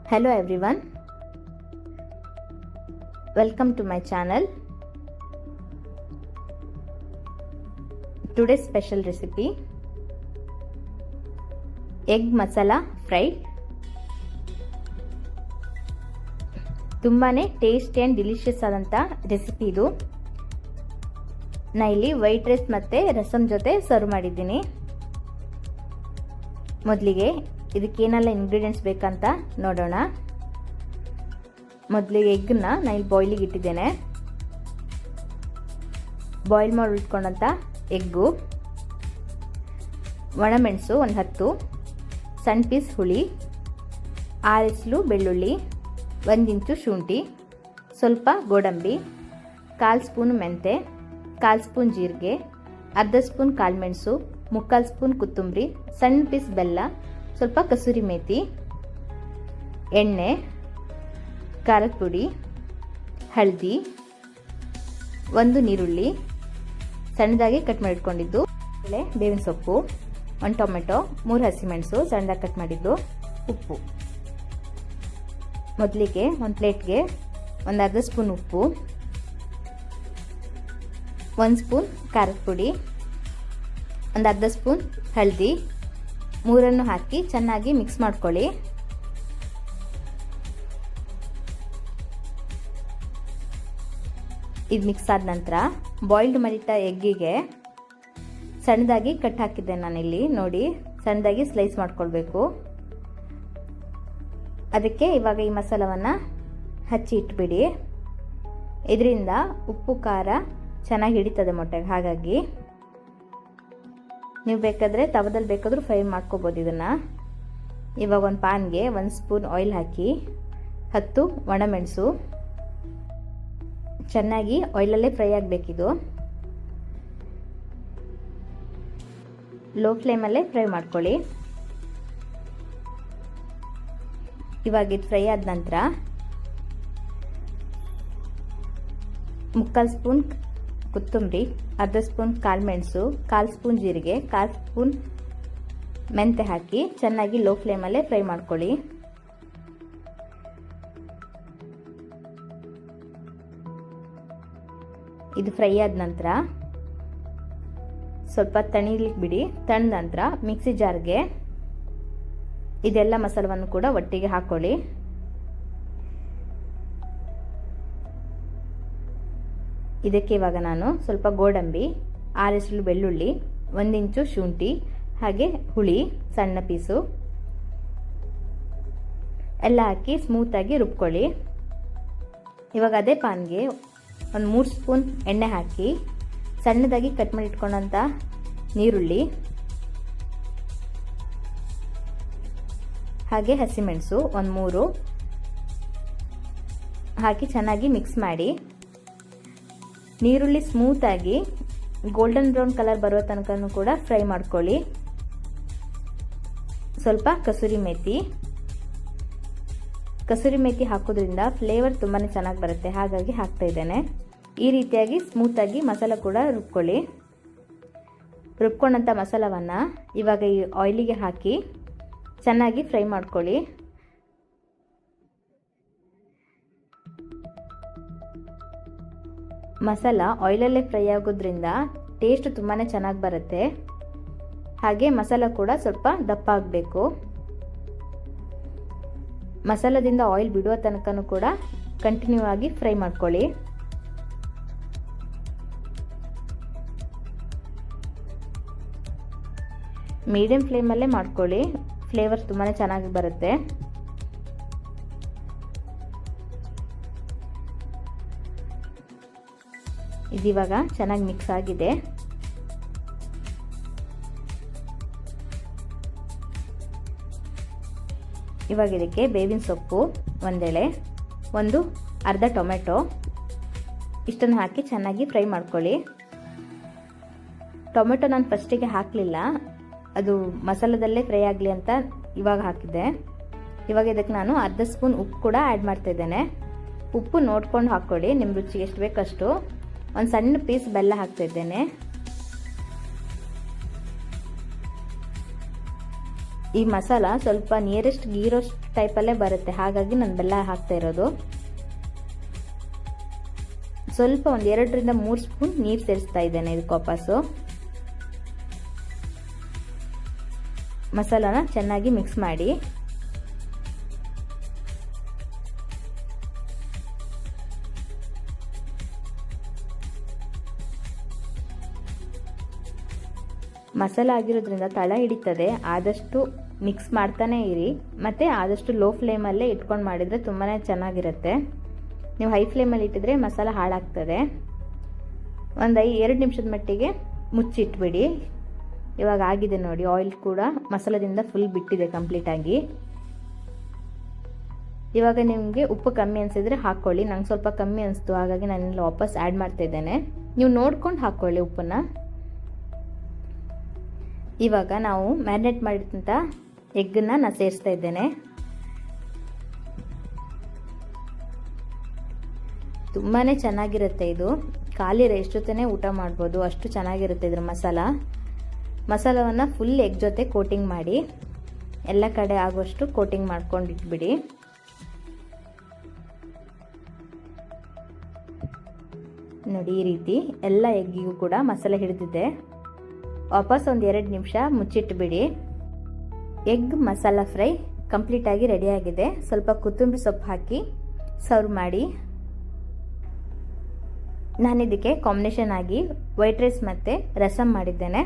Hello everyone, welcome to my channel. Today's special recipe egg masala fry. ತುಂಬಾನೇ tasty and delicious ಆದಂಥ recipe ಇದು. ನಾ ಇಲ್ಲಿ white rice ಮತ್ತು ರಸಮ್ ಜೊತೆ ಸರ್ವ್ ಮಾಡಿದ್ದೀನಿ. ಮೊದಲಿಗೆ ಇದಕ್ಕೇನೆಲ್ಲ ಇಂಗ್ರೀಡಿಯೆಂಟ್ಸ್ ಬೇಕಂತ ನೋಡೋಣ. ಮೊದಲಿಗೆ ಎಗ್ನ ನಾನು ಇಲ್ಲಿ ಬಾಯ್ಲಿಗೆ ಇಟ್ಟಿದ್ದೇನೆ. ಬಾಯ್ಲ್ ಮಾಡಿ ಇಟ್ಕೊಂಡಂಥ ಎಗ್ಗು, ಒಣಮೆಣಸು ಒಂದು 10, ಸಣ್ಣ ಪೀಸ್ ಹುಳಿ, 6 ಎಸಳು ಬೆಳ್ಳುಳ್ಳಿ, 1 ಇಂಚು ಶುಂಠಿ, ಸ್ವಲ್ಪ ಗೋಡಂಬಿ, 1/4 ಸ್ಪೂನ್ ಮೆಂತೆ, 1/4 ಸ್ಪೂನ್ ಜೀರಿಗೆ, ಅರ್ಧ ಸ್ಪೂನ್ ಕಾಳುಮೆಣಸು, 3/4 ಸ್ಪೂನ್ ಕೊತ್ತಂಬರಿ, ಸಣ್ಣ ಪೀಸ್ ಬೆಲ್ಲ, ಸ್ವಲ್ಪ ಕಸೂರಿ ಮೇಥಿ, ಎಣ್ಣೆ, ಖಾರದ ಪುಡಿ, ಹಳದಿ, 1 ನೀರುಳ್ಳಿ ಸಣ್ಣದಾಗಿ ಕಟ್ ಮಾಡಿಟ್ಕೊಂಡಿದ್ದು, ಬೇವಿನ ಸೊಪ್ಪು, 1 ಟೊಮೆಟೊ, 3 ಹಸಿಮೆಣಸು ಸಣ್ಣದಾಗಿ ಕಟ್ ಮಾಡಿದ್ದು, ಉಪ್ಪು. ಮೊದಲಿಗೆ ಒಂದು ಪ್ಲೇಟ್ಗೆ ಒಂದು ಅರ್ಧ ಸ್ಪೂನ್ ಉಪ್ಪು, 1 ಸ್ಪೂನ್ ಖಾರದ ಪುಡಿ, ಒಂದು ಅರ್ಧ ಸ್ಪೂನ್ ಹಳದಿ, 3 ಹಾಕಿ ಚೆನ್ನಾಗಿ ಮಿಕ್ಸ್ ಮಾಡ್ಕೊಳ್ಳಿ. ಇದು ಮಿಕ್ಸ್ ಆದ ನಂತರ ಬಾಯ್ಲ್ಡ್ ಮಾಡಿಟ್ಟ ಎಗ್ಗಿಗೆ ಸಣ್ಣದಾಗಿ ಕಟ್ ಹಾಕಿದ್ದೆ ನಾನಿಲ್ಲಿ. ನೋಡಿ, ಸಣ್ಣದಾಗಿ ಸ್ಲೈಸ್ ಮಾಡ್ಕೊಳ್ಬೇಕು. ಅದಕ್ಕೆ ಇವಾಗ ಈ ಮಸಾಲವನ್ನು ಹಚ್ಚಿ ಇಟ್ಬಿಡಿ. ಇದರಿಂದ ಉಪ್ಪು ಖಾರ ಚೆನ್ನಾಗಿ ಹಿಡಿತದೆ ಮೊಟ್ಟೆಗೆ. ಹಾಗಾಗಿ ನೀವು ಬೇಕಾದರೆ ತವದಲ್ಲಿ ಬೇಕಾದರೂ ಫ್ರೈ ಮಾಡ್ಕೋಬೋದು ಇದನ್ನು. ಇವಾಗ ಒಂದು ಪಾನ್ಗೆ 1 ಸ್ಪೂನ್ ಆಯಿಲ್ ಹಾಕಿ 10 ಒಣಮೆಣಸು ಚೆನ್ನಾಗಿ ಆಯಿಲಲ್ಲೇ ಫ್ರೈ ಆಗಬೇಕಿದು. ಲೋ ಫ್ಲೇಮಲ್ಲೇ ಫ್ರೈ ಮಾಡ್ಕೊಳ್ಳಿ. ಇವಾಗ ಇದು ಫ್ರೈ ಆದ ನಂತರ 3/4 ಸ್ಪೂನ್ ಕೊತ್ತಂಬರಿ, ಅರ್ಧ ಸ್ಪೂನ್ ಕಾಳುಮೆಣಸು, 1/4 ಸ್ಪೂನ್ ಜೀರಿಗೆ, 1/4 ಸ್ಪೂನ್ ಮೆಂತೆ ಹಾಕಿ ಚೆನ್ನಾಗಿ ಲೋ ಫ್ಲೇಮಲ್ಲೇ ಫ್ರೈ ಮಾಡ್ಕೊಳ್ಳಿ. ಇದು ಫ್ರೈ ಆದ ನಂತರ ಸ್ವಲ್ಪ ತಣಿಲಿಕ್ಕೆ ಬಿಡಿ. ತಣ್ಣ ನಂತರ ಮಿಕ್ಸಿ ಜಾರ್ಗೆ ಇದೆಲ್ಲ ಮಸಾಲವನ್ನು ಕೂಡ ಒಟ್ಟಿಗೆ ಹಾಕೊಳ್ಳಿ. ಇದಕ್ಕೆ ಇವಾಗ ನಾನು ಸ್ವಲ್ಪ ಗೋಡಂಬಿ, 6 ಎಸಳು ಬೆಳ್ಳುಳ್ಳಿ, 1 ಇಂಚು ಶುಂಠಿ, ಹಾಗೆ ಹುಳಿ ಸಣ್ಣ ಪೀಸು ಎಲ್ಲ ಹಾಕಿ ಸ್ಮೂತಾಗಿ ರುಬ್ಕೊಳ್ಳಿ. ಇವಾಗ ಅದೇ ಪಾನ್ಗೆ ಒಂದು 3 ಸ್ಪೂನ್ ಎಣ್ಣೆ ಹಾಕಿ ಸಣ್ಣದಾಗಿ ಕಟ್ ಮಾಡಿ ಇಟ್ಕೊಂಡಂಥ ನೀರುಳ್ಳಿ ಹಾಗೆ ಹಸಿಮೆಣಸು ಒಂದು 3 ಹಾಕಿ ಚೆನ್ನಾಗಿ ಮಿಕ್ಸ್ ಮಾಡಿ. ನೀರುಳ್ಳಿ ಸ್ಮೂತಾಗಿ ಗೋಲ್ಡನ್ ಬ್ರೌನ್ ಕಲರ್ ಬರೋ ತನಕ ಕೂಡ ಫ್ರೈ ಮಾಡ್ಕೊಳ್ಳಿ. ಸ್ವಲ್ಪ ಕಸೂರಿ ಮೇಥಿ ಹಾಕೋದ್ರಿಂದ ಫ್ಲೇವರ್ ತುಂಬಾ ಚೆನ್ನಾಗಿ ಬರುತ್ತೆ. ಹಾಗಾಗಿ ಹಾಕ್ತಾ ಇದ್ದೇನೆ. ಈ ರೀತಿಯಾಗಿ ಸ್ಮೂತಾಗಿ ಮಸಾಲ ಕೂಡ ರುಬ್ಕೊಳ್ಳಿ. ರುಬ್ಕೊಂಡಂಥ ಮಸಾಲವನ್ನು ಇವಾಗ ಈ ಆಯಿಲಿಗೆ ಹಾಕಿ ಚೆನ್ನಾಗಿ ಫ್ರೈ ಮಾಡ್ಕೊಳ್ಳಿ. ಮಸಾಲ ಆಯಿಲಲ್ಲೇ ಫ್ರೈ ಆಗೋದ್ರಿಂದ ಟೇಸ್ಟ್ ತುಂಬಾ ಚೆನ್ನಾಗಿ ಬರುತ್ತೆ. ಹಾಗೆ ಮಸಾಲ ಕೂಡ ಸ್ವಲ್ಪ ದಪ್ಪ ಆಗಬೇಕು. ಮಸಾಲದಿಂದ ಆಯಿಲ್ ಬಿಡುವ ತನಕ ಕೂಡ ಕಂಟಿನ್ಯೂ ಆಗಿ ಫ್ರೈ ಮಾಡ್ಕೊಳ್ಳಿ. ಮೀಡಿಯಂ ಫ್ಲೇಮಲ್ಲೇ ಮಾಡ್ಕೊಳ್ಳಿ. ಫ್ಲೇವರ್ ತುಂಬಾ ಚೆನ್ನಾಗಿ ಬರುತ್ತೆ. ಇದಿವಾಗ ಚೆನ್ನಾಗಿ ಮಿಕ್ಸ್ ಆಗಿದೆ. ಇವಾಗ ಇದಕ್ಕೆ ಬೇವಿನ ಸೊಪ್ಪು 1 ಎಳೆ, ಒಂದು ಅರ್ಧ ಟೊಮೆಟೊ ಇಷ್ಟನ್ನು ಹಾಕಿ ಚೆನ್ನಾಗಿ ಫ್ರೈ ಮಾಡ್ಕೊಳ್ಳಿ. ಟೊಮೆಟೊ ನಾನು ಫಸ್ಟಿಗೆ ಹಾಕಲಿಲ್ಲ, ಅದು ಮಸಾಲದಲ್ಲೇ ಫ್ರೈ ಆಗಲಿ ಅಂತ ಇವಾಗ ಹಾಕಿದ್ದೆ. ಇವಾಗ ಇದಕ್ಕೆ ನಾನು ಅರ್ಧ ಸ್ಪೂನ್ ಉಪ್ಪು ಕೂಡ ಆ್ಯಡ್ ಮಾಡ್ತಾ ಇದ್ದೇನೆ. ಉಪ್ಪು ನೋಡ್ಕೊಂಡು ಹಾಕ್ಕೊಳ್ಳಿ, ನಿಮ್ಮ ರುಚಿಗೆ ಎಷ್ಟು ಬೇಕಷ್ಟು. ಒಂದು ಸಣ್ಣ ಪೀಸ್ ಬೆಲ್ಲ ಹಾಕ್ತಾ ಇದ್ದೇನೆ. ಈ ಮಸಾಲ ಸ್ವಲ್ಪ ನಿಯರೆಸ್ಟ್ ಗೀ ರೋಸ್ಟ್ ಟೈಪಲ್ಲೇ ಬರುತ್ತೆ, ಹಾಗಾಗಿ ನಾನು ಬೆಲ್ಲ ಹಾಕ್ತಾ ಇರೋದು. ಸ್ವಲ್ಪ ಒಂದು 2 ರಿಂದ 3 ಸ್ಪೂನ್ ನೀರು ಸೇರಿಸ್ತಾ ಇದ್ದೇನೆ ಇದಕ್ಕೆ ವಾಪಸ್ಸು. ಮಸಾಲಾನ ಚೆನ್ನಾಗಿ ಮಿಕ್ಸ್ ಮಾಡಿ. ಮಸಾಲ ಆಗಿರೋದ್ರಿಂದ ತಳ ಹಿಡಿತದೆ, ಆದಷ್ಟು ಮಿಕ್ಸ್ ಮಾಡ್ತಾನೆ ಇರಿ. ಮತ್ತು ಆದಷ್ಟು ಲೋ ಫ್ಲೇಮಲ್ಲೇ ಇಟ್ಕೊಂಡು ಮಾಡಿದರೆ ತುಂಬಾ ಚೆನ್ನಾಗಿರುತ್ತೆ. ನೀವು ಹೈ ಫ್ಲೇಮಲ್ಲಿ ಇಟ್ಟಿದ್ರೆ ಮಸಾಲ ಹಾಳಾಗ್ತದೆ. ಒಂದು 2 ನಿಮಿಷದ ಮಟ್ಟಿಗೆ ಮುಚ್ಚಿಟ್ಬಿಡಿ. ಇವಾಗ ಆಗಿದೆ ನೋಡಿ, ಆಯಿಲ್ ಕೂಡ ಮಸಾಲದಿಂದ ಫುಲ್ ಬಿಟ್ಟಿದೆ ಕಂಪ್ಲೀಟಾಗಿ. ಇವಾಗ ನಿಮಗೆ ಉಪ್ಪು ಕಮ್ಮಿ ಅನಿಸಿದ್ರೆ ಹಾಕ್ಕೊಳ್ಳಿ. ನಂಗೆ ಸ್ವಲ್ಪ ಕಮ್ಮಿ ಅನಿಸ್ತು, ಹಾಗಾಗಿ ನಾನು ವಾಪಸ್ ಆ್ಯಡ್ ಮಾಡ್ತಾ ಇದ್ದೇನೆ. ನೀವು ನೋಡ್ಕೊಂಡು ಹಾಕ್ಕೊಳ್ಳಿ ಉಪ್ಪನ್ನು. ಇವಾಗ ನಾವು ಮ್ಯಾರಿನೇಟ್ ಮಾಡಿದಂಥ ಎಗ್ಗನ್ನು ನಾನು ಸೇರಿಸ್ತಾ ಇದ್ದೇನೆ. ತುಂಬಾ ಚೆನ್ನಾಗಿರುತ್ತೆ ಇದು. ಖಾಲಿ ರೈಸ್ ಜೊತೆನೇ ಊಟ ಮಾಡ್ಬೋದು, ಅಷ್ಟು ಚೆನ್ನಾಗಿರುತ್ತೆ ಇದ್ರ ಮಸಾಲವನ್ನು ಫುಲ್ ಎಗ್ ಜೊತೆ ಕೋಟಿಂಗ್ ಮಾಡಿ ಎಲ್ಲ ಕಡೆ ಆಗುವಷ್ಟು ಕೋಟಿಂಗ್ ಮಾಡ್ಕೊಂಡು ಇಟ್ಬಿಡಿ. ನೋಡಿ, ಈ ರೀತಿ ಎಲ್ಲ ಎಗ್ಗಿಗೂ ಕೂಡ ಮಸಾಲೆ ಹಿಡಿದಿದೆ. ವಾಪಸ್ ಒಂದು 2 ನಿಮಿಷ ಮುಚ್ಚಿಟ್ಬಿಡಿ. ಎಗ್ ಮಸಾಲ ಫ್ರೈ ಕಂಪ್ಲೀಟಾಗಿ ರೆಡಿಯಾಗಿದೆ. ಸ್ವಲ್ಪ ಕೊತ್ತಂಬರಿ ಸೊಪ್ಪು ಹಾಕಿ ಸರ್ವ್ ಮಾಡಿ. ನಾನಿದಕ್ಕೆ ಕಾಂಬಿನೇಷನ್ ಆಗಿ ವೈಟ್ ರೈಸ್ ಮತ್ತು ರಸಮ್ ಮಾಡಿದ್ದೇನೆ.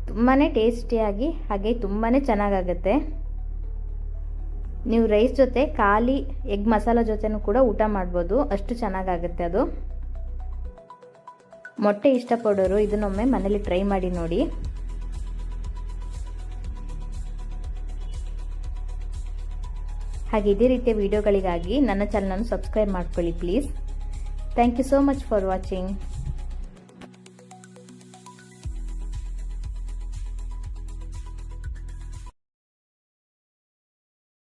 ತುಂಬಾ ಟೇಸ್ಟಿಯಾಗಿ ಹಾಗೆ ತುಂಬಾ ಚೆನ್ನಾಗಾಗುತ್ತೆ. ನೀವು ರೈಸ್ ಜೊತೆ ಖಾಲಿ ಎಗ್ ಮಸಾಲ ಜೊತೆನೂ ಕೂಡ ಊಟ ಮಾಡ್ಬೋದು, ಅಷ್ಟು ಚೆನ್ನಾಗಾಗುತ್ತೆ ಅದು. ಮೊಟ್ಟೆ ಇಷ್ಟಪಡೋರು ಇದನ್ನೊಮ್ಮೆ ಮನೇಲಿ ಟ್ರೈ ಮಾಡಿ ನೋಡಿ. ಹಾಗೆ ಇದೇ ರೀತಿಯ ವಿಡಿಯೋಗಳಿಗಾಗಿ ನನ್ನ ಚಾನಲನ್ನು ಸಬ್ಸ್ಕ್ರೈಬ್ ಮಾಡ್ಕೊಳ್ಳಿ please. Thank you so much for watching.